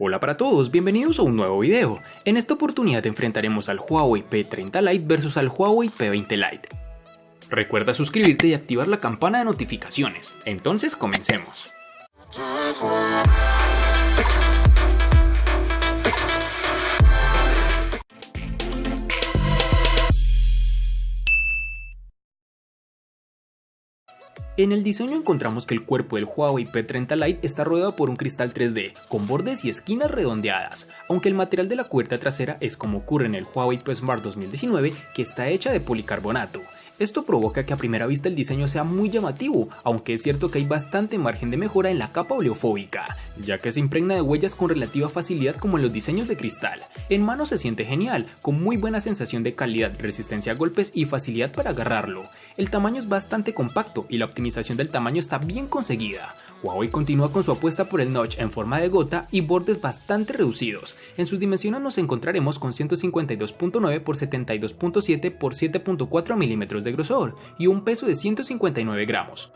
Hola para todos, bienvenidos a un nuevo video. En esta oportunidad enfrentaremos al Huawei P30 Lite versus al Huawei P20 Lite. Recuerda suscribirte y activar la campana de notificaciones. Entonces comencemos. En el diseño encontramos que el cuerpo del Huawei P30 Lite está rodeado por un cristal 3D, con bordes y esquinas redondeadas, aunque el material de la cubierta trasera es como ocurre en el Huawei P Smart 2019, que está hecha de policarbonato. Esto provoca que a primera vista el diseño sea muy llamativo, aunque es cierto que hay bastante margen de mejora en la capa oleofóbica, ya que se impregna de huellas con relativa facilidad como en los diseños de cristal. En mano se siente genial, con muy buena sensación de calidad, resistencia a golpes y facilidad para agarrarlo. El tamaño es bastante compacto y la optimización del tamaño está bien conseguida. Huawei continúa con su apuesta por el notch en forma de gota y bordes bastante reducidos. En sus dimensiones nos encontraremos con 152.9 x 72.7 x 7.4 milímetros de grosor y un peso de 159 gramos.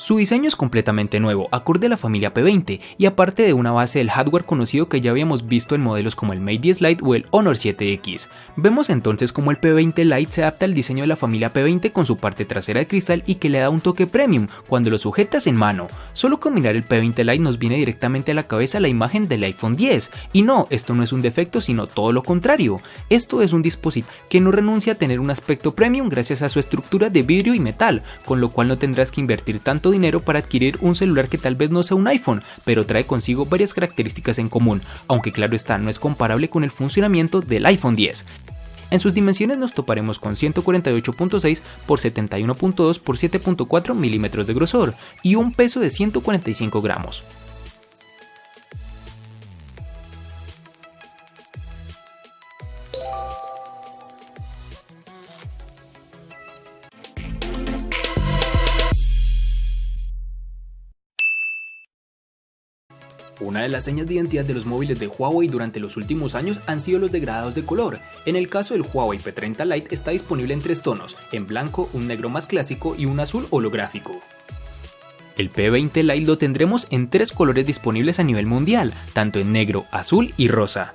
Su diseño es completamente nuevo, acorde a la familia P20 y aparte de una base del hardware conocido que ya habíamos visto en modelos como el Mate 10 Lite o el Honor 7X. Vemos entonces cómo el P20 Lite se adapta al diseño de la familia P20 con su parte trasera de cristal y que le da un toque premium cuando lo sujetas en mano. Solo con mirar el P20 Lite nos viene directamente a la cabeza la imagen del iPhone 10 y no, esto no es un defecto sino todo lo contrario. Esto es un dispositivo que no renuncia a tener un aspecto premium gracias a su estructura de vidrio y metal, con lo cual no tendrás que invertir tanto dinero para adquirir un celular que tal vez no sea un iPhone, pero trae consigo varias características en común, aunque claro está, no es comparable con el funcionamiento del iPhone 10. En sus dimensiones nos toparemos con 148.6 x 71.2 x 7.4 milímetros de grosor y un peso de 145 gramos. Una de las señas de identidad de los móviles de Huawei durante los últimos años han sido los degradados de color. En el caso del Huawei P30 Lite está disponible en tres tonos, en blanco, un negro más clásico y un azul holográfico. El P20 Lite lo tendremos en tres colores disponibles a nivel mundial, tanto en negro, azul y rosa.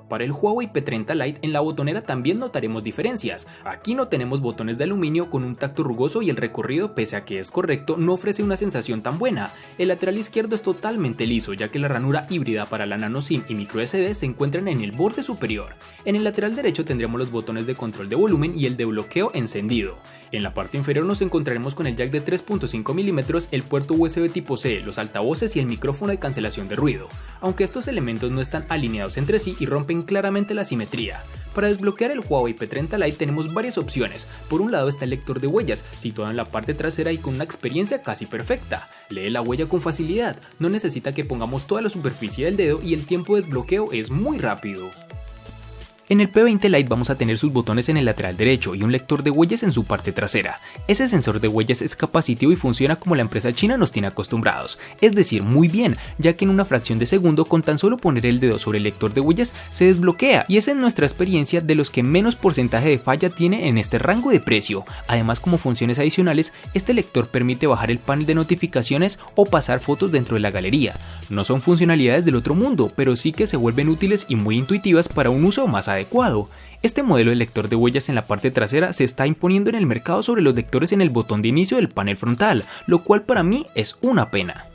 Para el Huawei P30 Lite en la botonera también notaremos diferencias. Aquí no tenemos botones de aluminio con un tacto rugoso y el recorrido, pese a que es correcto, no ofrece una sensación tan buena. El lateral izquierdo es totalmente liso, ya que la ranura híbrida para la nano SIM y micro SD se encuentran en el borde superior. En el lateral derecho tendremos los botones de control de volumen y el de bloqueo encendido. En la parte inferior nos encontraremos con el jack de 3.5 mm, el puerto USB tipo C, los altavoces y el micrófono de cancelación de ruido, aunque estos elementos no están alineados entre sí y rompen claramente la simetría. Para desbloquear el Huawei P30 Lite tenemos varias opciones. Por un lado está el lector de huellas, situado en la parte trasera y con una experiencia casi perfecta. Lee la huella con facilidad, no necesita que pongamos toda la superficie del dedo y el tiempo de desbloqueo es muy rápido. En el P20 Lite vamos a tener sus botones en el lateral derecho y un lector de huellas en su parte trasera. Ese sensor de huellas es capacitivo y funciona como la empresa china nos tiene acostumbrados, es decir, muy bien, ya que en una fracción de segundo con tan solo poner el dedo sobre el lector de huellas se desbloquea y es en nuestra experiencia de los que menos porcentaje de falla tiene en este rango de precio. Además, como funciones adicionales, este lector permite bajar el panel de notificaciones o pasar fotos dentro de la galería. No son funcionalidades del otro mundo, pero sí que se vuelven útiles y muy intuitivas para un uso más adecuado. Este modelo de lector de huellas en la parte trasera se está imponiendo en el mercado sobre los lectores en el botón de inicio del panel frontal, lo cual para mí es una pena.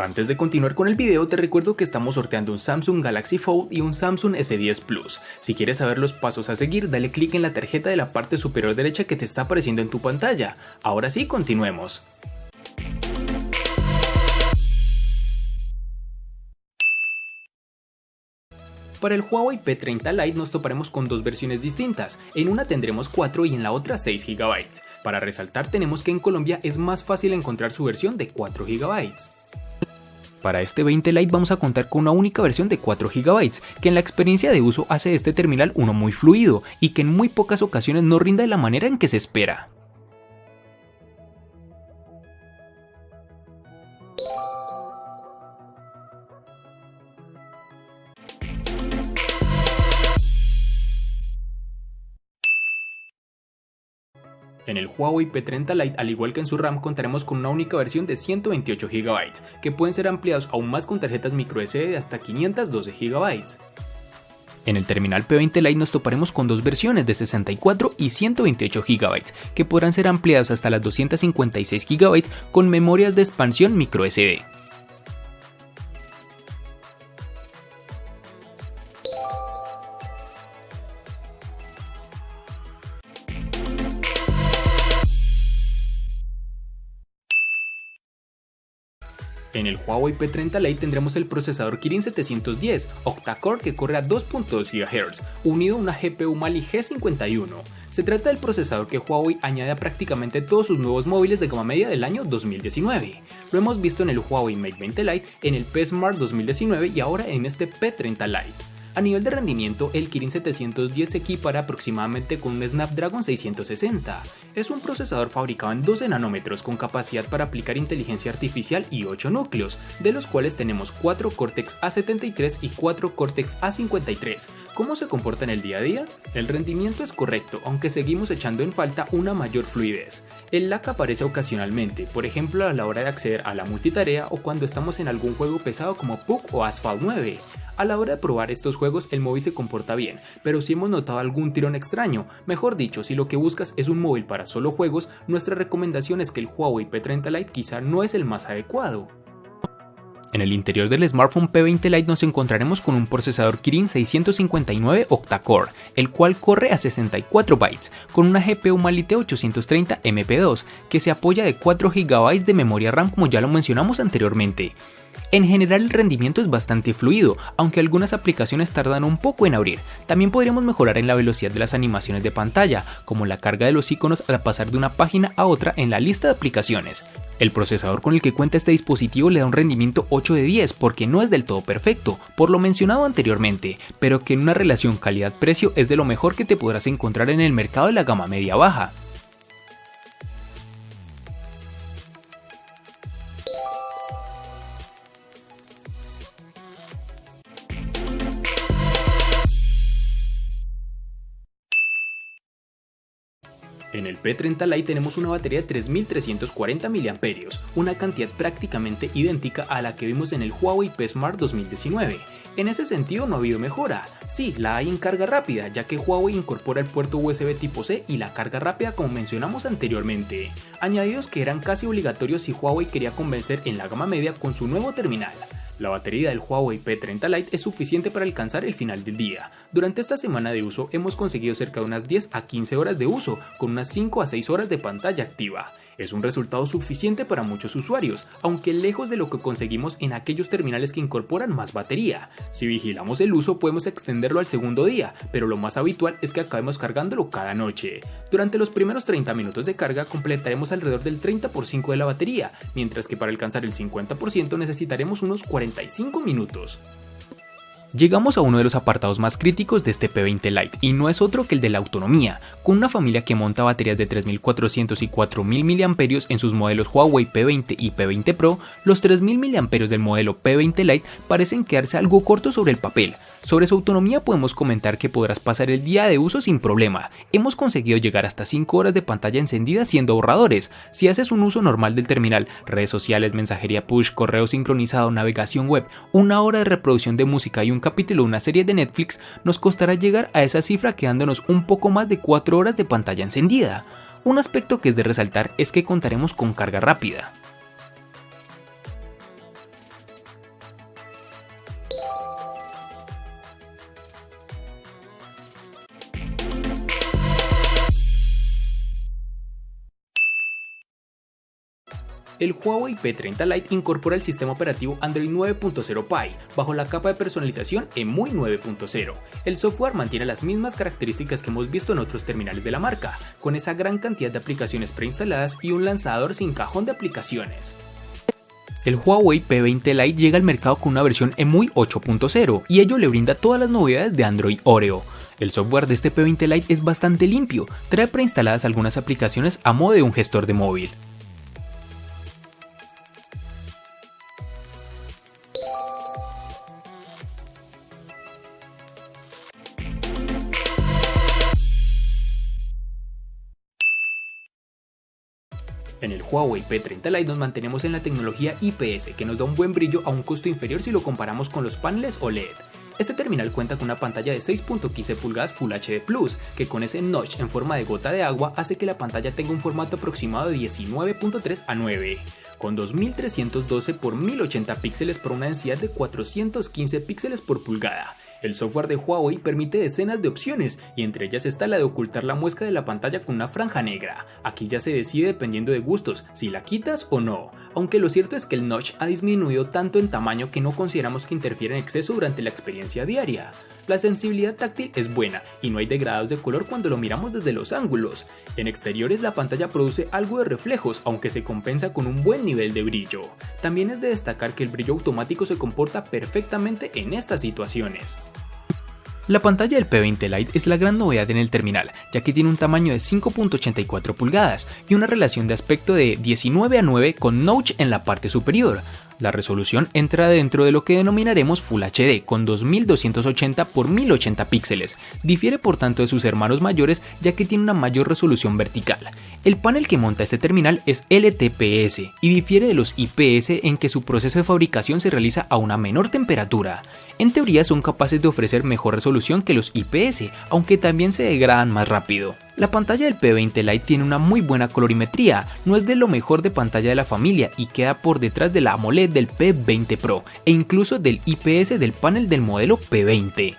Antes de continuar con el video te recuerdo que estamos sorteando un Samsung Galaxy Fold y un Samsung S10 Plus. Si quieres saber los pasos a seguir, dale clic en la tarjeta de la parte superior derecha que te está apareciendo en tu pantalla. Ahora sí, continuemos. Para el Huawei P30 Lite nos toparemos con dos versiones distintas, en una tendremos 4 y en la otra 6 GB. Para resaltar tenemos que en Colombia es más fácil encontrar su versión de 4 GB. Para este 20 Lite vamos a contar con una única versión de 4 GB, que en la experiencia de uso hace de este terminal uno muy fluido y que en muy pocas ocasiones no rinda de la manera en que se espera. En el Huawei P30 Lite, al igual que en su RAM, contaremos con una única versión de 128 GB, que pueden ser ampliados aún más con tarjetas microSD de hasta 512 GB. En el terminal P20 Lite nos toparemos con dos versiones de 64 y 128 GB, que podrán ser ampliados hasta las 256 GB con memorias de expansión microSD. En el Huawei P30 Lite tendremos el procesador Kirin 710 octa-core que corre a 2.2 GHz, unido a una GPU Mali G51. Se trata del procesador que Huawei añade a prácticamente todos sus nuevos móviles de gama media del año 2019. Lo hemos visto en el Huawei Mate 20 Lite, en el P Smart 2019 y ahora en este P30 Lite. A nivel de rendimiento, el Kirin 710 se equipara aproximadamente con un Snapdragon 660. Es un procesador fabricado en 12 nanómetros con capacidad para aplicar inteligencia artificial y 8 núcleos, de los cuales tenemos 4 Cortex A73 y 4 Cortex A53. ¿Cómo se comporta en el día a día? El rendimiento es correcto, aunque seguimos echando en falta una mayor fluidez. El lag aparece ocasionalmente, por ejemplo a la hora de acceder a la multitarea o cuando estamos en algún juego pesado como PUBG o Asphalt 9. A la hora de probar estos juegos el móvil se comporta bien, pero si hemos notado algún tirón extraño, mejor dicho, si lo que buscas es un móvil para solo juegos, nuestra recomendación es que el Huawei P30 Lite quizá no es el más adecuado. En el interior del smartphone P20 Lite nos encontraremos con un procesador Kirin 659 octa-core, el cual corre a 64 bytes, con una GPU Mali T830 MP2, que se apoya de 4 GB de memoria RAM como ya lo mencionamos anteriormente. En general el rendimiento es bastante fluido, aunque algunas aplicaciones tardan un poco en abrir. También podríamos mejorar en la velocidad de las animaciones de pantalla, como la carga de los iconos al pasar de una página a otra en la lista de aplicaciones. El procesador con el que cuenta este dispositivo le da un rendimiento 8 de 10 porque no es del todo perfecto, por lo mencionado anteriormente, pero que en una relación calidad-precio es de lo mejor que te podrás encontrar en el mercado de la gama media-baja. En el P30 Lite tenemos una batería de 3340 mAh, una cantidad prácticamente idéntica a la que vimos en el Huawei P Smart 2019. En ese sentido no ha habido mejora. Sí, la hay en carga rápida, ya que Huawei incorpora el puerto USB tipo C y la carga rápida como mencionamos anteriormente, añadidos que eran casi obligatorios si Huawei quería convencer en la gama media con su nuevo terminal. La batería del Huawei P30 Lite es suficiente para alcanzar el final del día. Durante esta semana de uso hemos conseguido cerca de unas 10 a 15 horas de uso, con unas 5 a 6 horas de pantalla activa. Es un resultado suficiente para muchos usuarios, aunque lejos de lo que conseguimos en aquellos terminales que incorporan más batería. Si vigilamos el uso podemos extenderlo al segundo día, pero lo más habitual es que acabemos cargándolo cada noche. Durante los primeros 30 minutos de carga completaremos alrededor del 30% de la batería, mientras que para alcanzar el 50% necesitaremos unos 45 minutos. Llegamos a uno de los apartados más críticos de este P20 Lite y no es otro que el de la autonomía. Con una familia que monta baterías de 3400 y 4000 mAh en sus modelos Huawei P20 y P20 Pro, los 3000 mAh del modelo P20 Lite parecen quedarse algo cortos sobre el papel. Sobre su autonomía podemos comentar que podrás pasar el día de uso sin problema. Hemos conseguido llegar hasta 5 horas de pantalla encendida siendo ahorradores. Si haces un uso normal del terminal, redes sociales, mensajería push, correo sincronizado, navegación web, una hora de reproducción de música y un capítulo de una serie de Netflix, nos costará llegar a esa cifra quedándonos un poco más de 4 horas de pantalla encendida. Un aspecto que es de resaltar es que contaremos con carga rápida. El Huawei P30 Lite incorpora el sistema operativo Android 9.0 Pie, bajo la capa de personalización EMUI 9.0. El software mantiene las mismas características que hemos visto en otros terminales de la marca, con esa gran cantidad de aplicaciones preinstaladas y un lanzador sin cajón de aplicaciones. El Huawei P20 Lite llega al mercado con una versión EMUI 8.0 y ello le brinda todas las novedades de Android Oreo. El software de este P20 Lite es bastante limpio, trae preinstaladas algunas aplicaciones a modo de un gestor de móvil. En el Huawei P30 Lite nos mantenemos en la tecnología IPS, que nos da un buen brillo a un costo inferior si lo comparamos con los paneles OLED. Este terminal cuenta con una pantalla de 6.15 pulgadas Full HD Plus, que con ese notch en forma de gota de agua hace que la pantalla tenga un formato aproximado de 19.3 a 9, con 2312 x 1080 píxeles por una densidad de 415 píxeles por pulgada. El software de Huawei permite decenas de opciones y entre ellas está la de ocultar la muesca de la pantalla con una franja negra. Aquí ya se decide dependiendo de gustos si la quitas o no, aunque lo cierto es que el notch ha disminuido tanto en tamaño que no consideramos que interfiera en exceso durante la experiencia diaria. La sensibilidad táctil es buena y no hay degradados de color cuando lo miramos desde los ángulos. En exteriores la pantalla produce algo de reflejos, aunque se compensa con un buen nivel de brillo. También es de destacar que el brillo automático se comporta perfectamente en estas situaciones. La pantalla del P20 Lite es la gran novedad en el terminal, ya que tiene un tamaño de 5.84 pulgadas y una relación de aspecto de 19 a 9 con notch en la parte superior. La resolución entra dentro de lo que denominaremos Full HD con 2280 x 1080 píxeles, difiere por tanto de sus hermanos mayores ya que tiene una mayor resolución vertical. El panel que monta este terminal es LTPS y difiere de los IPS en que su proceso de fabricación se realiza a una menor temperatura. En teoría son capaces de ofrecer mejor resolución que los IPS, aunque también se degradan más rápido. La pantalla del P20 Lite tiene una muy buena colorimetría, no es de lo mejor de pantalla de la familia y queda por detrás de la AMOLED del P20 Pro e incluso del IPS del panel del modelo P20.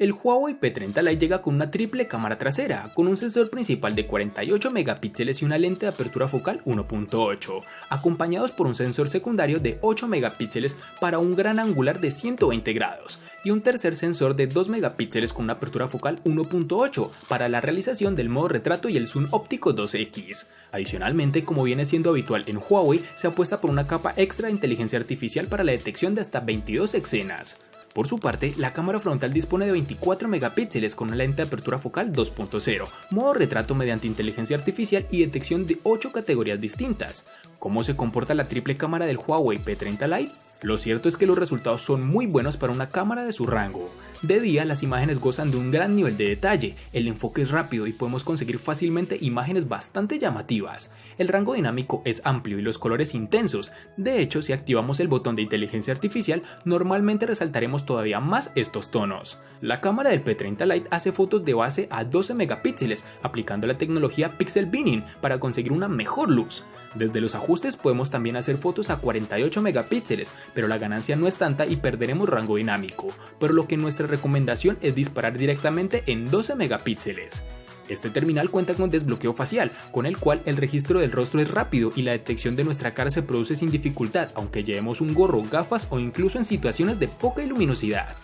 El Huawei P30 Lite llega con una triple cámara trasera, con un sensor principal de 48 megapíxeles y una lente de apertura focal 1.8, acompañados por un sensor secundario de 8 megapíxeles para un gran angular de 120 grados, y un tercer sensor de 2 megapíxeles con una apertura focal 1.8 para la realización del modo retrato y el zoom óptico 2x. Adicionalmente, como viene siendo habitual en Huawei, se apuesta por una capa extra de inteligencia artificial para la detección de hasta 22 escenas. Por su parte, la cámara frontal dispone de 24 megapíxeles con una lente de apertura focal 2.0, modo retrato mediante inteligencia artificial y detección de 8 categorías distintas. ¿Cómo se comporta la triple cámara del Huawei P30 Lite? Lo cierto es que los resultados son muy buenos para una cámara de su rango. De día las imágenes gozan de un gran nivel de detalle, el enfoque es rápido y podemos conseguir fácilmente imágenes bastante llamativas. El rango dinámico es amplio y los colores intensos, de hecho si activamos el botón de inteligencia artificial normalmente resaltaremos todavía más estos tonos. La cámara del P30 Lite hace fotos de base a 12 megapíxeles aplicando la tecnología Pixel Binning para conseguir una mejor luz. Desde los ajustes podemos también hacer fotos a 48 megapíxeles, pero la ganancia no es tanta y perderemos rango dinámico, por lo que nuestra recomendación es disparar directamente en 12 megapíxeles. Este terminal cuenta con desbloqueo facial, con el cual el registro del rostro es rápido y la detección de nuestra cara se produce sin dificultad, aunque llevemos un gorro, gafas o incluso en situaciones de poca luminosidad.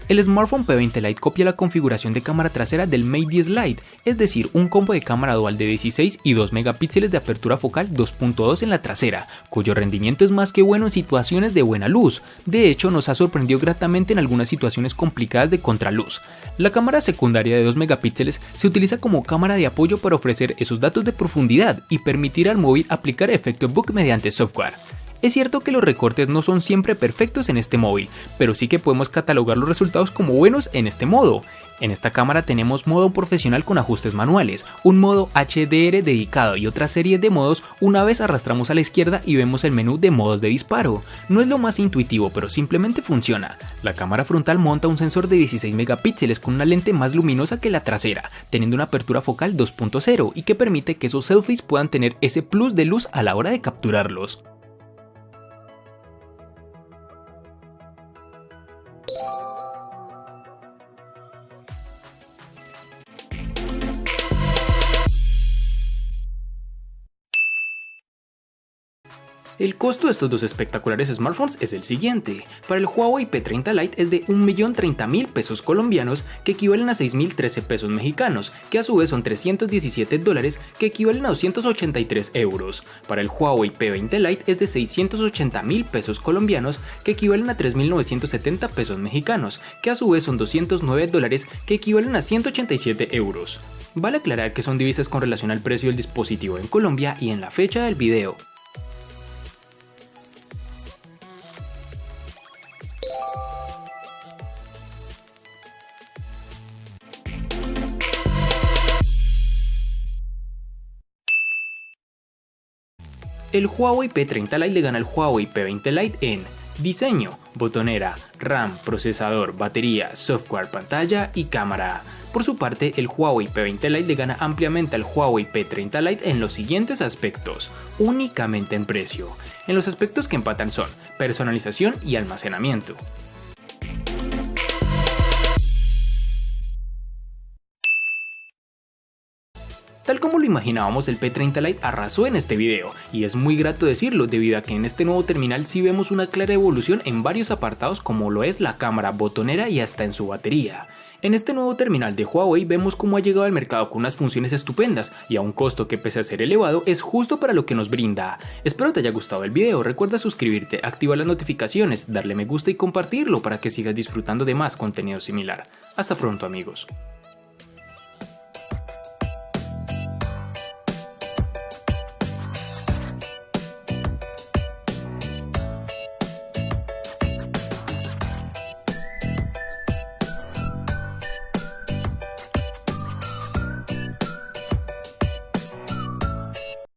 El smartphone P20 Lite copia la configuración de cámara trasera del Mate 10 Lite, es decir, un combo de cámara dual de 16 y 2 megapíxeles de apertura focal 2.2 en la trasera, cuyo rendimiento es más que bueno en situaciones de buena luz. De hecho, nos ha sorprendido gratamente en algunas situaciones complicadas de contraluz. La cámara secundaria de 2 megapíxeles se utiliza como cámara de apoyo para ofrecer esos datos de profundidad y permitir al móvil aplicar efecto bokeh mediante software. Es cierto que los recortes no son siempre perfectos en este móvil, pero sí que podemos catalogar los resultados como buenos en este modo. En esta cámara tenemos modo profesional con ajustes manuales, un modo HDR dedicado y otra serie de modos. Una vez arrastramos a la izquierda y vemos el menú de modos de disparo. No es lo más intuitivo, pero simplemente funciona. La cámara frontal monta un sensor de 16 megapíxeles con una lente más luminosa que la trasera, teniendo una apertura focal 2.0 y que permite que esos selfies puedan tener ese plus de luz a la hora de capturarlos. El costo de estos dos espectaculares smartphones es el siguiente. Para el Huawei P30 Lite es de 1.030.000 pesos colombianos, que equivalen a 6.013 pesos mexicanos, que a su vez son $317, que equivalen a 283 euros. Para el Huawei P20 Lite es de 680.000 pesos colombianos, que equivalen a 3.970 pesos mexicanos, que a su vez son $209, que equivalen a 187 euros. Vale aclarar que son divisas con relación al precio del dispositivo en Colombia y en la fecha del video. El Huawei P30 Lite le gana al Huawei P20 Lite en diseño, botonera, RAM, procesador, batería, software, pantalla y cámara. Por su parte, el Huawei P20 Lite le gana ampliamente al Huawei P30 Lite en los siguientes aspectos, únicamente en precio. En los aspectos que empatan son personalización y almacenamiento. Tal como lo imaginábamos, el P30 Lite arrasó en este video, y es muy grato decirlo debido a que en este nuevo terminal sí vemos una clara evolución en varios apartados, como lo es la cámara, botonera y hasta en su batería. En este nuevo terminal de Huawei vemos cómo ha llegado al mercado con unas funciones estupendas y a un costo que, pese a ser elevado, es justo para lo que nos brinda. Espero te haya gustado el video, recuerda suscribirte, activar las notificaciones, darle me gusta y compartirlo para que sigas disfrutando de más contenido similar. Hasta pronto, amigos.